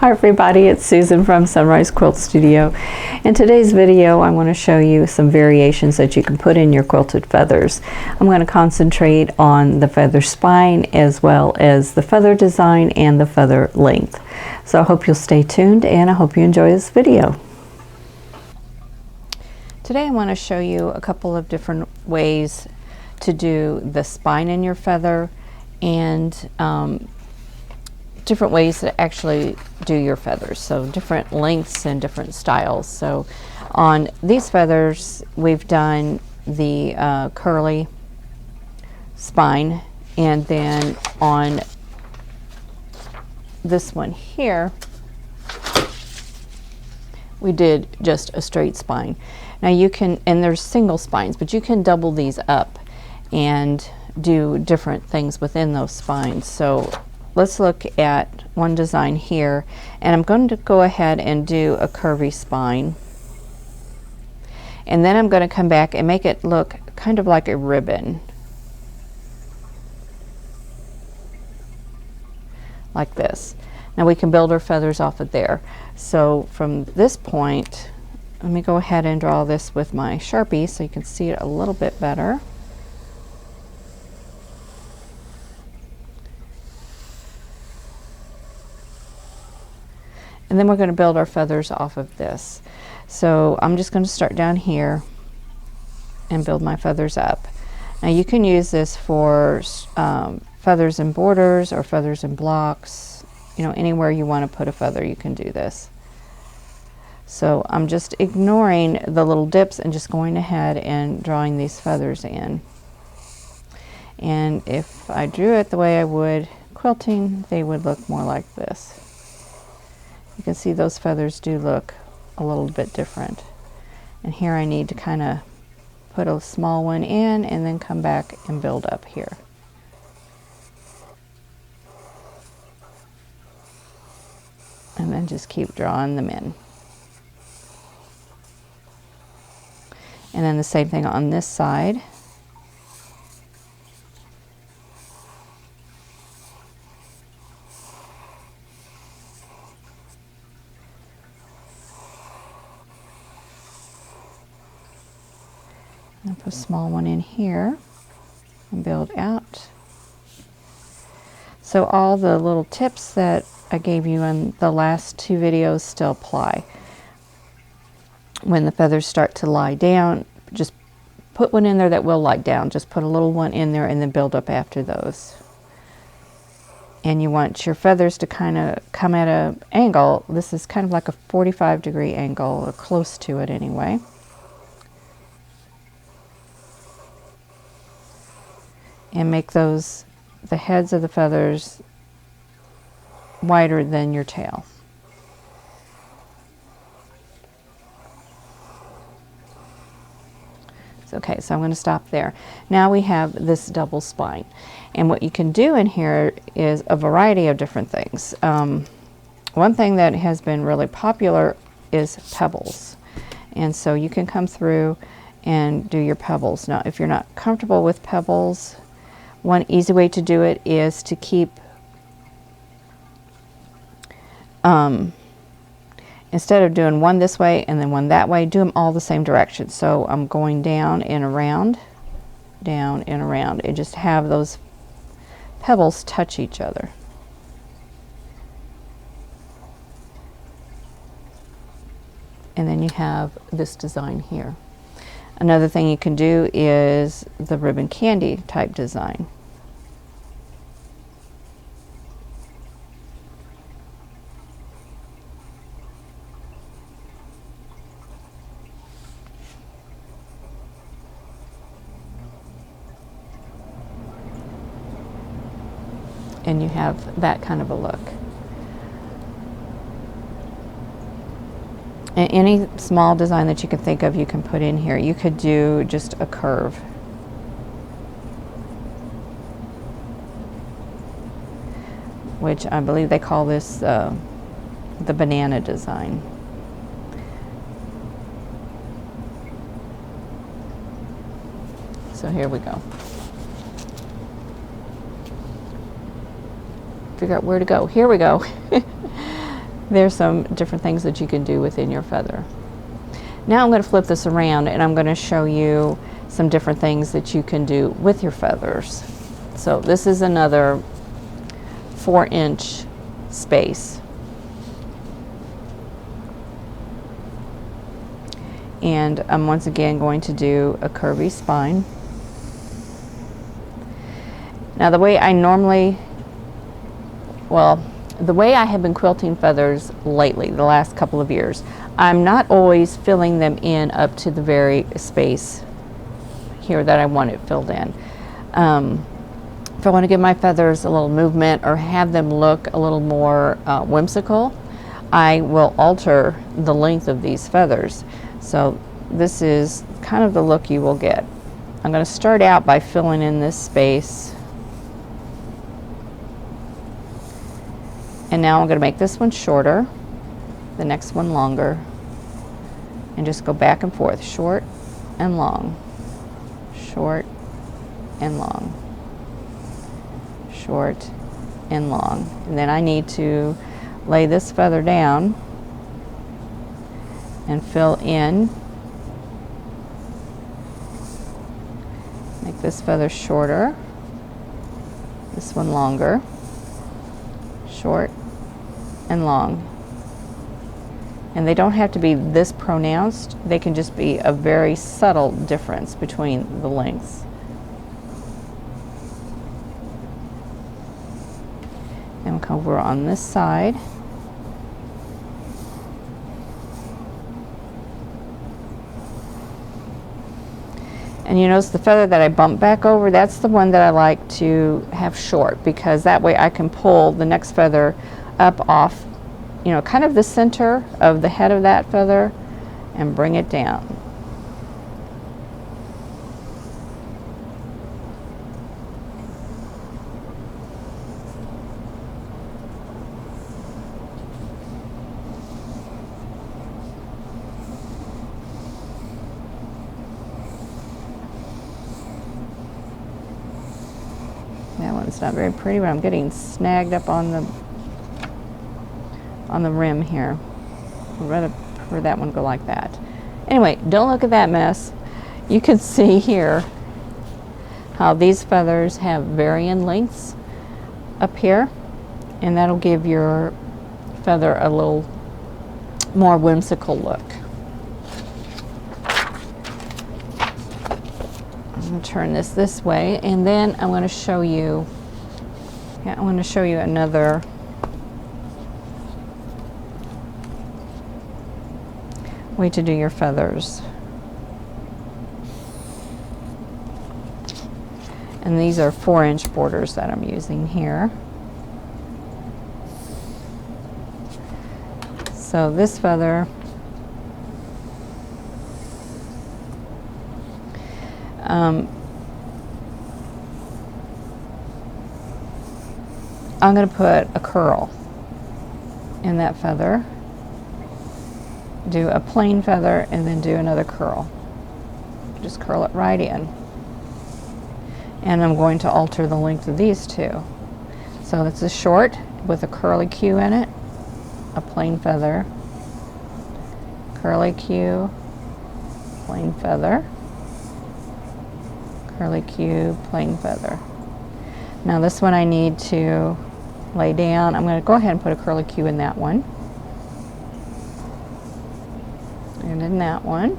Hi everybody, it's Susan from Sunrise Quilt Studio. In today's video I want to show you some variations that you can put in your quilted feathers. I'm going to concentrate on the feather spine as well as the feather design and the feather length. So I hope you'll stay tuned and I hope you enjoy this video. Today I want to show you a couple of different ways to do the spine in your feather and different ways to actually do your feathers, so different lengths and different styles. So on these feathers we've done the curly spine, and then on this one here we did just a straight spine. Now you can, and there's single spines, but you can double these up and do different things within those spines. So let's look at one design here, and I'm going to go ahead and do a curvy spine, and then I'm going to come back and make it look kind of like a ribbon, like this. Now we can build our feathers off of there. So from this point, let me go ahead and draw this with my Sharpie so you can see it a little bit better. And then we're going to build our feathers off of this. So I'm just going to start down here and build my feathers up. Now you can use this for feathers and borders or feathers and blocks. You know, anywhere you want to put a feather you can do this. So I'm just ignoring the little dips and just going ahead and drawing these feathers in. And if I drew it the way I would quilting, they would look more like this. You can see those feathers do look a little bit different. And here I need to kind of put a small one in and then come back and build up here. And then just keep drawing them in. And then the same thing on this side. And put a small one in here and build out. So all the little tips that I gave you in the last two videos still apply. When the feathers start to lie down, just put one in there that will lie down. Just put a little one in there and then build up after those. And you want your feathers to kind of come at an angle. This is kind of like a 45-degree angle, or close to it anyway. And make those, the heads of the feathers, wider than your tail. Okay, so I'm going to stop there. Now we have this double spine. And what you can do in here is a variety of different things. One thing that has been really popular is pebbles. And so you can come through and do your pebbles. Now, if you're not comfortable with pebbles, one easy way to do it is to keep, instead of doing one this way and then one that way, do them all the same direction. So I'm going down and around, and just have those pebbles touch each other. And then you have this design here. Another thing you can do is the ribbon candy type design. And you have that kind of a look. And any small design that you can think of, you can put in here. You could do just a curve. Which I believe they call this the banana design. So here we go. Figure out where to go. Here we go. There's some different things that you can do within your feather. Now I'm going to flip this around and I'm going to show you some different things that you can do with your feathers. So this is another 4-inch space. And I'm once again going to do a curvy spine. Now the way I have been quilting feathers lately, the last couple of years, I'm not always filling them in up to the very space here that I want it filled in. If I want to give my feathers a little movement or have them look a little more whimsical, I will alter the length of these feathers. So this is kind of the look you will get. I'm going to start out by filling in this space. And now I'm going to make this one shorter, the next one longer, and just go back and forth, short and long, short and long, short and long. And then I need to lay this feather down and fill in. Make this feather shorter, this one longer, short and long. And they don't have to be this pronounced, they can just be a very subtle difference between the lengths. And we'll come over on this side. And you notice the feather that I bumped back over, that's the one that I like to have short, because that way I can pull the next feather up off, you know, kind of the center of the head of that feather and bring it down. That one's not very pretty, but I'm getting snagged up on the rim here. I'd rather for that one go like that. Anyway, don't look at that mess. You can see here how these feathers have varying lengths up here, and that'll give your feather a little more whimsical look. I'm going to turn this way, and then I'm going to show you, another way to do your feathers. And these are 4-inch borders that I'm using here. So this feather, I'm going to put a curl in that feather, do a plain feather, and then do another curl. Just curl it right in. And I'm going to alter the length of these two. So it's a short with a curly Q in it, a plain feather, curly Q, plain feather, curly Q, plain feather. Now this one I need to lay down. I'm going to go ahead and put a curly Q in that one. And in that one.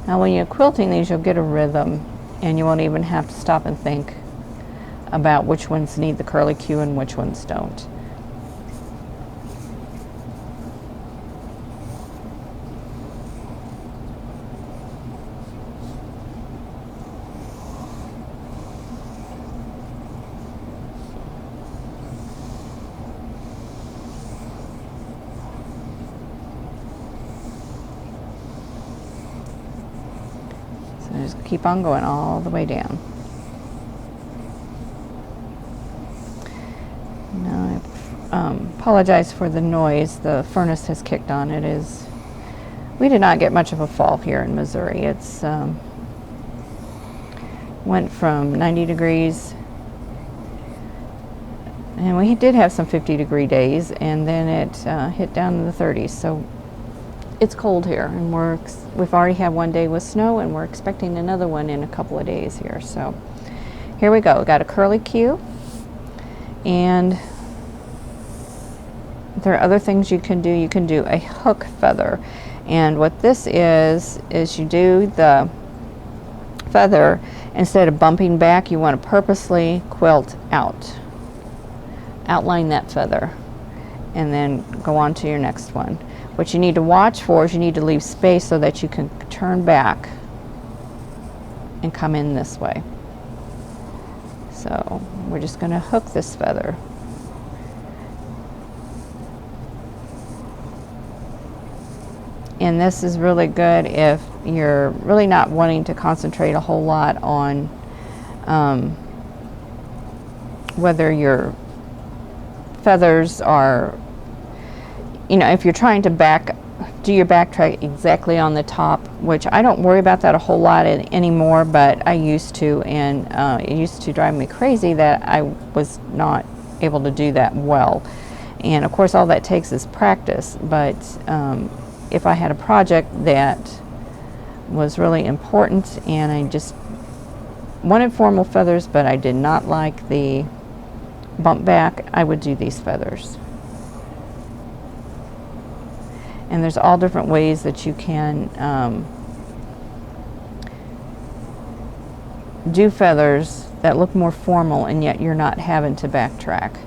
Now when you're quilting these, you'll get a rhythm, and you won't even have to stop and think about which ones need the curly Q and which ones don't. Just keep on going all the way down. Now I apologize for the noise. The furnace has kicked on. It is we did not get much of a fall here in Missouri. It's went from 90 degrees, and we did have some 50-degree days, and then it hit down in the 30s. So it's cold here, and we've already had one day with snow, and we're expecting another one in a couple of days here. So here we go. We got a curly Q, and there are other things you can do. You can do a hook feather, and what this is you do the feather, instead of bumping back, you want to purposely quilt out. Outline that feather and then go on to your next one. What you need to watch for is you need to leave space so that you can turn back and come in this way. So we're just going to hook this feather. And this is really good if you're really not wanting to concentrate a whole lot on whether your feathers are, if you're trying to do your backtrack exactly on the top, which I don't worry about that a whole lot anymore, but I used to, and it used to drive me crazy that I was not able to do that well. And of course all that takes is practice, but if I had a project that was really important and I just wanted formal feathers, but I did not like the bump back, I would do these feathers. And there's all different ways that you can do feathers that look more formal, and yet you're not having to backtrack.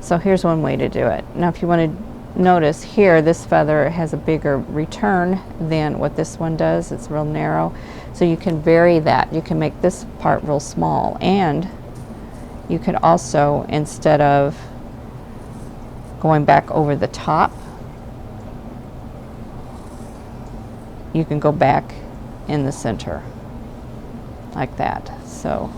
So here's one way to do it. Now if you want to notice here, this feather has a bigger return than what this one does. It's real narrow, so you can vary that. You can make this part real small, and you could also, instead of going back over the top, you can go back in the center like that. So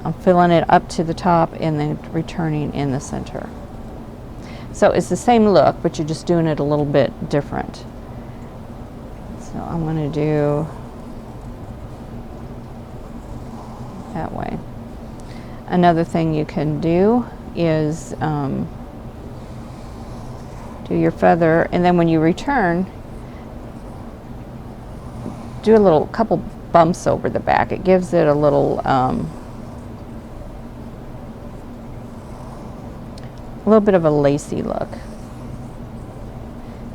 I'm filling it up to the top and then returning in the center. So it's the same look, but you're just doing it a little bit different. So I'm going to do that way. Another thing you can do is do your feather, and then when you return, do a couple bumps over the back. It gives it a little bit of a lacy look.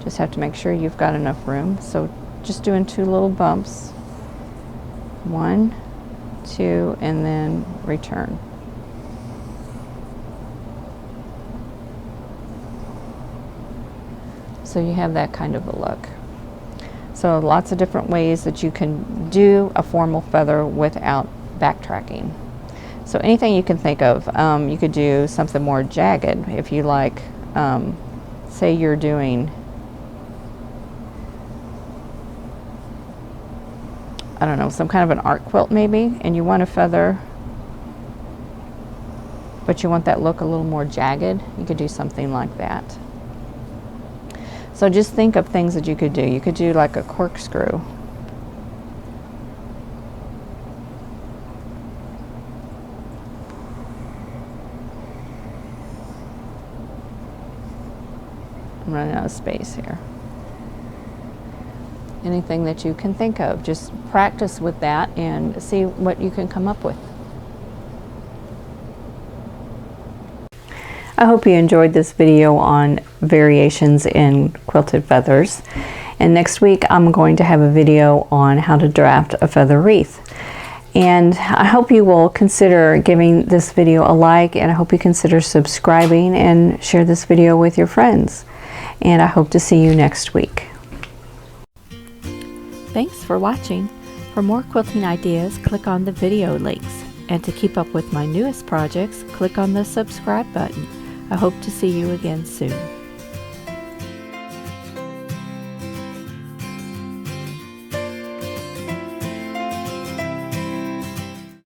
Just have to make sure you've got enough room. So just doing 2 little bumps. 1, 2, and then return. So you have that kind of a look. So lots of different ways that you can do a formal feather without backtracking. So anything you can think of. You could do something more jagged if you like. Say you're doing, I don't know, some kind of an art quilt maybe, and you want a feather, but you want that look a little more jagged. You could do something like that. So just think of things that you could do. You could do like a corkscrew. I'm running out of space here. Anything that you can think of, just practice with that and see what you can come up with. I hope you enjoyed this video on variations in quilted feathers. And next week I'm going to have a video on how to draft a feather wreath. And I hope you will consider giving this video a like, and I hope you consider subscribing and share this video with your friends. And I hope to see you next week. Thanks for watching. For more quilting ideas, click on the video links. And to keep up with my newest projects, click on the subscribe button. I hope to see you again soon.